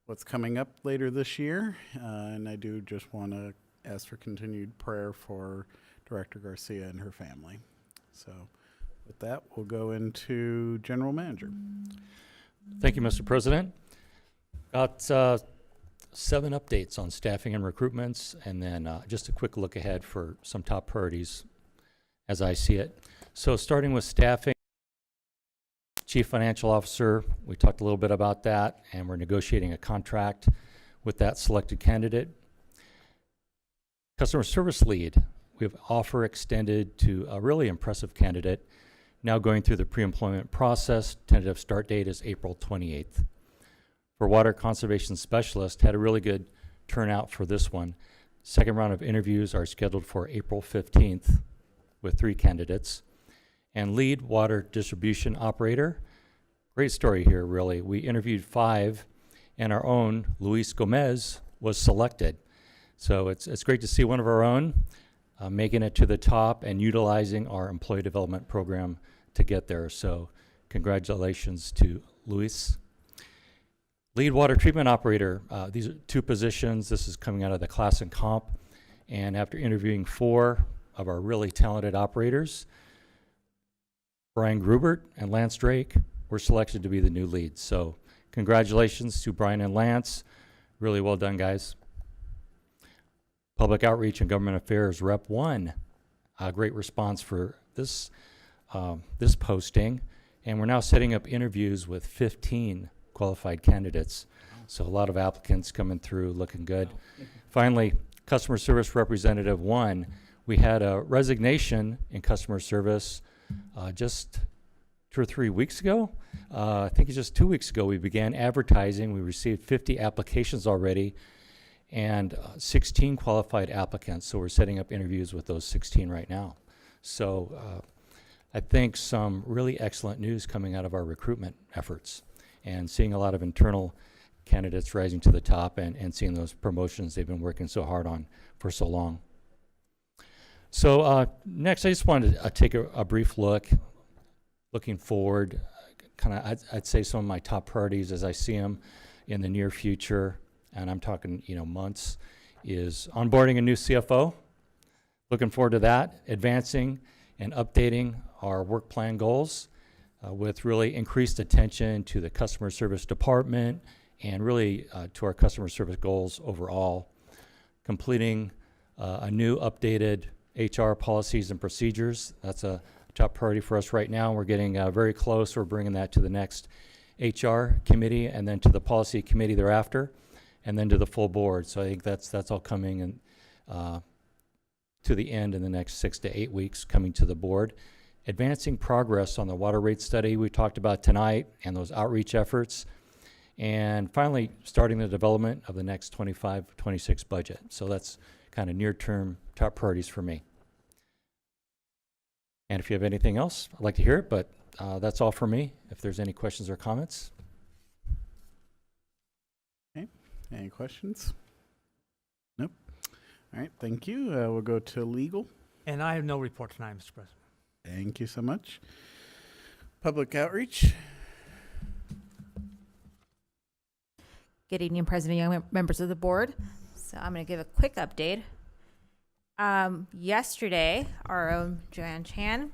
what's coming up later this year, and I do just want to ask for continued prayer for Director Garcia and her family. So with that, we'll go into General Manager. Thank you, Mr. President. Got 7 updates on staffing and recruitments, and then just a quick look ahead for some top priorities as I see it. So starting with staffing, Chief Financial Officer, we talked a little bit about that, and we're negotiating a contract with that selected candidate. Customer service lead, we have offer extended to a really impressive candidate, now going through the pre-employment process. Tentative start date is April 28th. For water conservation specialist, had a really good turnout for this one. Second round of interviews are scheduled for April 15th with 3 candidates. And lead water distribution operator, great story here, really. We interviewed 5, and our own Luis Gomez was selected. So it's great to see one of our own making it to the top and utilizing our employee development program to get there. So congratulations to Luis. Lead water treatment operator, these are 2 positions. This is coming out of the class and comp. And after interviewing 4 of our really talented operators, Brian Grubert and Lance Drake were selected to be the new leads. So congratulations to Brian and Lance. Really well done, guys. Public Outreach and Government Affairs Rep 1, a great response for this this posting, and we're now setting up interviews with 15 qualified candidates. So a lot of applicants coming through, looking good. Finally, Customer Service Representative 1, we had a resignation in customer service just 2 or 3 weeks ago. I think it's just 2 weeks ago we began advertising. We received 50 applications already, and 16 qualified applicants. So we're setting up interviews with those 16 right now. So I think some really excellent news coming out of our recruitment efforts, and seeing a lot of internal candidates rising to the top, and seeing those promotions they've been working so hard on for so long. So next, I just wanted to take a brief look, looking forward, kind of, I'd say some of my top priorities as I see them in the near future, and I'm talking, months, is onboarding a new CFO. Looking forward to that, advancing and updating our work plan goals with really increased attention to the customer service department and really to our customer service goals overall. Completing a new updated HR policies and procedures. That's a top priority for us right now. We're getting very close. We're bringing that to the next HR committee, and then to the policy committee thereafter, and then to the full board. So I think that's all coming and to the end in the next 6 to 8 weeks, coming to the board. advancing progress on the water rate study we talked about tonight and those outreach efforts, and finally starting the development of the next 25-26 budget. So that's kind of near-term top priorities for me. And if you have anything else, I'd like to hear it, but that's all for me. If there's any questions or comments. Okay. Any questions? Nope. All right. Thank you. We'll go to legal. And I have no report tonight, Mr. President. Thank you so much. Public outreach. Good evening, President Young, members of the board. So I'm going to give a quick update. Yesterday, our own Joanne Chan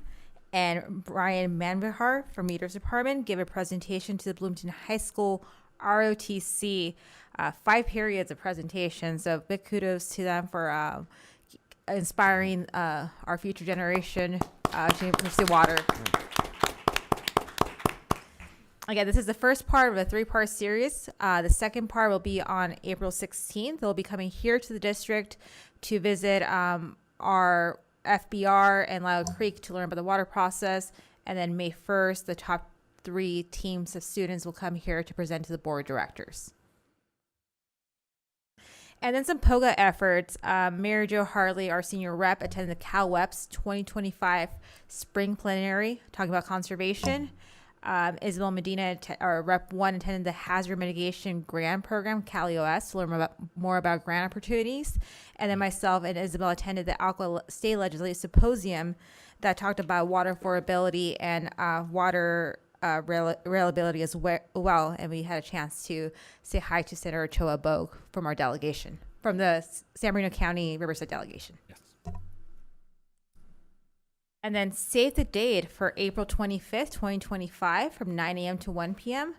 and Brian Manvihar from Meters Department gave a presentation to the Bloomington High School ROTC, 5 periods of presentation. So big kudos to them for inspiring our future generation to pursue water. Again, this is the first part of a 3-part series. The second part will be on April 16th. They'll be coming here to the district to visit our FBR and Lyle Creek to learn about the water process. And then May 1st, the top 3 teams of students will come here to present to the board of directors. And then some POGA efforts. Mary Jo Harley, our senior rep, attended the CalWEPS 2025 spring plenary talking about conservation. Isabel Medina, our Rep 1, attended the Hazard Mitigation Grant Program, CalEOS, to learn more about grant opportunities. And then myself and Isabel attended the Alcoa State Legislative Symposium that talked about water affordability and water reliability as well. And we had a chance to say hi to Senator Choa Bogue from our delegation, from the San Bernardino County Riverside delegation. Yes. And then save the date for April 25th, 2025 from 9 a.m. to 1 p.m.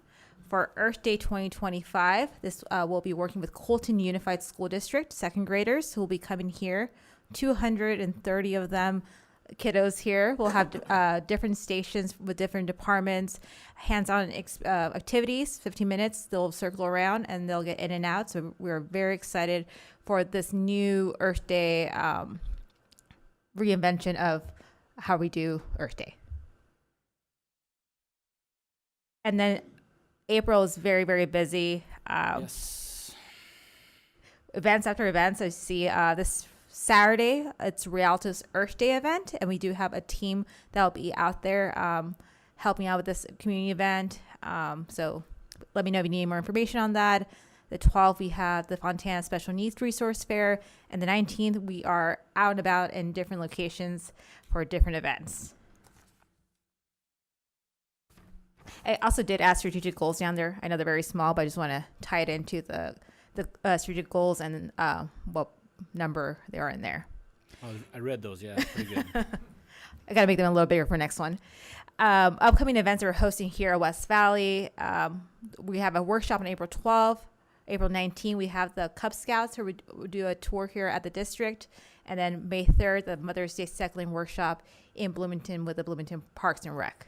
For Earth Day 2025, this will be working with Colton Unified School District, 2nd graders who will be coming here. 230 of them, kiddos here. We'll have different stations with different departments, hands-on activities, 15 minutes. They'll circle around and they'll get in and out. So we're very excited for this new Earth Day reinvention of how we do Earth Day. And then April is very, very busy. Yes. Events after events. I see this Saturday, it's Rialto's Earth Day event, and we do have a team that will be out there helping out with this community event. So let me know if you need more information on that. The 12th, we have the Fontana Special Needs Resource Fair, and the 19th, we are out and about in different locations for different events. I also did add strategic goals down there. I know they're very small, but I just want to tie it into the strategic goals and what number they are in there. Oh, I read those. Yeah, pretty good. I got to make them a little bigger for next one. Upcoming events that we're hosting here at West Valley. We have a workshop on April 12th. April 19th, we have the Cub Scouts who will do a tour here at the district. And then May 3rd, the Mother's Day Cycling Workshop in Bloomington with the Bloomington Parks and Rec.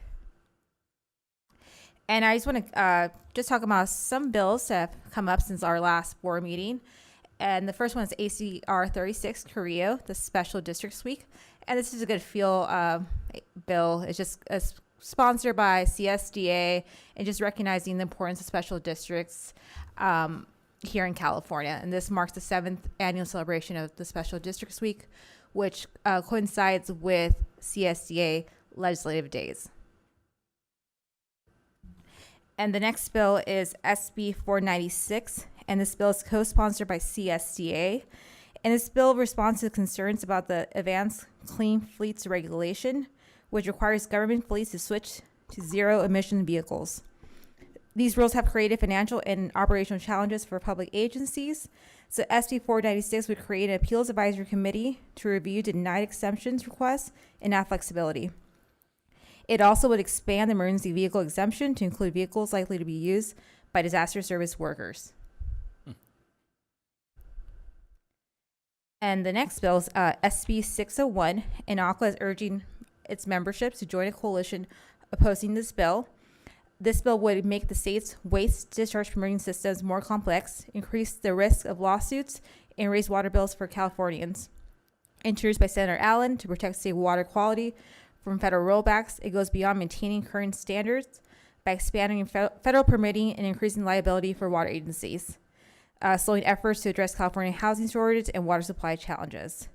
And I just want to just talk about some bills that have come up since our last board meeting. And the first one is ACR 36 Carrillo, the Special Districts Week. And this is a good feel bill. It's just sponsored by CSDA and just recognizing the importance of special districts here in California. And this marks the 7th annual celebration of the Special Districts Week, which coincides with CSDA legislative days. And the next bill is SB 496, and this bill is co-sponsored by CSDA. And this bill responds to concerns about the Advanced Clean Fleets regulation, which requires government fleets to switch to zero-emission vehicles. These rules have created financial and operational challenges for public agencies. So SB 496 would create an appeals advisory committee to review denied exemptions requests and add flexibility. It also would expand the emergency vehicle exemption to include vehicles likely to be used by disaster service workers. And the next bill is SB 601, and ACWA is urging its membership to join a coalition opposing this bill. This bill would make the state's waste discharge permitting systems more complex, increase the risk of lawsuits, and raise water bills for Californians. Introduced by Senator Allen to protect state water quality from federal rollbacks. It goes beyond maintaining current standards by expanding federal permitting and increasing liability for water agencies, slowing efforts to address California housing shortage and water supply challenges.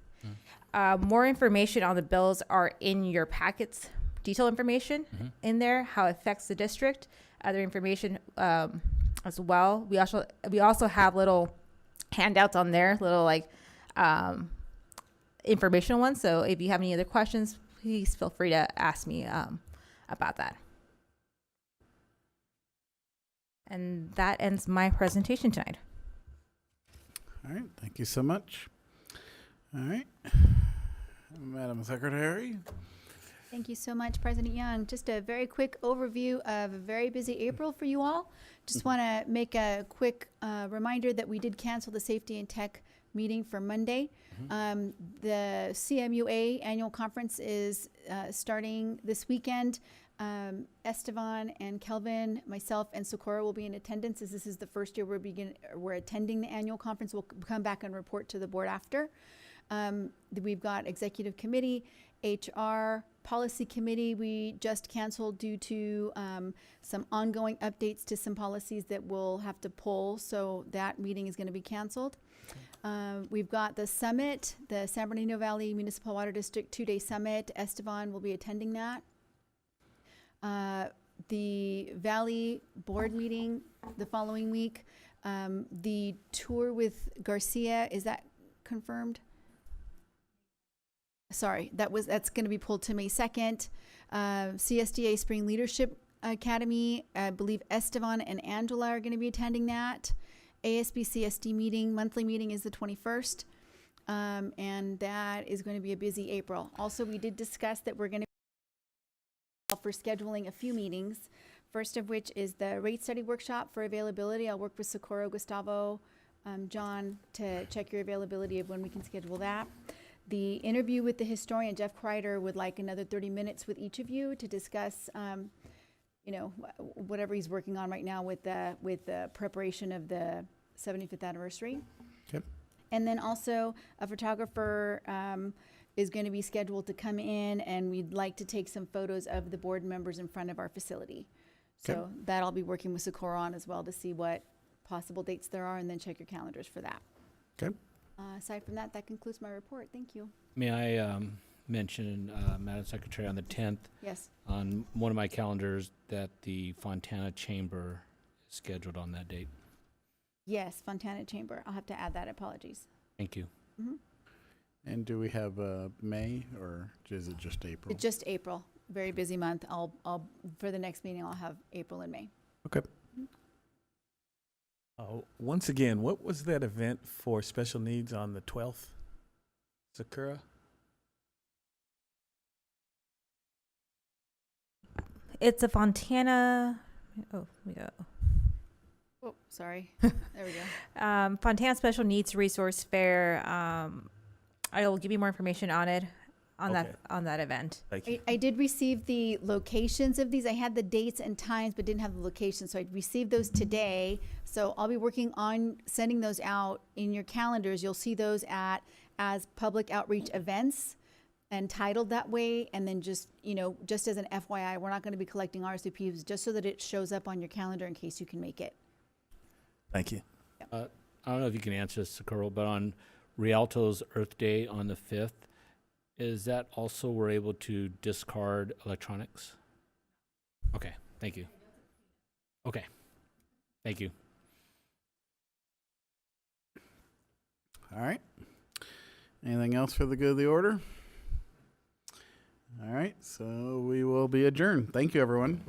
More information on the bills are in your packets, detailed information in there, how it affects the district, other information as well. We also have little handouts on there, little like informational ones. So if you have any other questions, please feel free to ask me about that. And that ends my presentation tonight. All right, thank you so much. All right, Madam Secretary. Thank you so much, President Young. Just a very quick overview of a very busy April for you all. Just want to make a quick reminder that we did cancel the Safety and Tech meeting for Monday. The CMUA annual conference is starting this weekend. Estevan and Kelvin, myself, and Socorro will be in attendance, as this is the first year we're attending the annual conference. We'll come back and report to the board after. We've got executive committee, HR, policy committee. We just canceled due to some ongoing updates to some policies that we'll have to pull, so that meeting is going to be canceled. We've got the summit, the San Bernardino Valley Municipal Water District 2-day summit. Estevan will be attending that. The Valley board meeting the following week. The tour with Garcia, is that confirmed? Sorry, that's going to be pulled to May 2nd. CSDA Spring Leadership Academy, I believe Estevan and Angela are going to be attending that. ASB CSD meeting, monthly meeting is the 21st. And that is going to be a busy April. Also, we did discuss that we're going to for scheduling a few meetings, first of which is the rate study workshop for availability. I'll work with Socorro, Gustavo, John to check your availability of when we can schedule that. The interview with the historian, Jeff Kreider, would like another 30 minutes with each of you to discuss, you know, whatever he's working on right now with the preparation of the 75th anniversary. Okay. And then also a photographer is going to be scheduled to come in, and we'd like to take some photos of the board members in front of our facility. So Okay. that I'll be working with Socorro on as well to see what possible dates there are, and then check your calendars for that. Okay. Aside from that, that concludes my report. Thank you. May I mention, Madam Secretary, on the 10th, Yes. on one of my calendars, that the Fontana Chamber is scheduled on that date. Yes, Fontana Chamber. I'll have to add that. Apologies. Thank you. Mm-hmm. And do we have May, or is it just April? It's just April. Very busy month. I'll for the next meeting, I'll have April and May. Okay. Once again, what was that event for special needs on the 12th? Sakura? It's a Fontana. Oh, we go. Oh, sorry. There we go. Fontana Special Needs Resource Fair. I will give you more information on it, on Okay. that event. Thank you. I did receive the locations of these. I had the dates and times, but didn't have the locations. So I received those today. So I'll be working on sending those out in your calendars. You'll see those as public outreach events and titled that way. And then just, you know, just as an FYI, we're not going to be collecting RSVPs, just so that it shows up on your calendar in case you can make it. Thank you. I don't know if you can answer this, Socorro, but on Rialto's Earth Day on the 5th, is that also we're able to discard electronics? Okay, thank you. Okay, thank you. All right. Anything else for the good of the order? All right, so we will be adjourned. Thank you, everyone.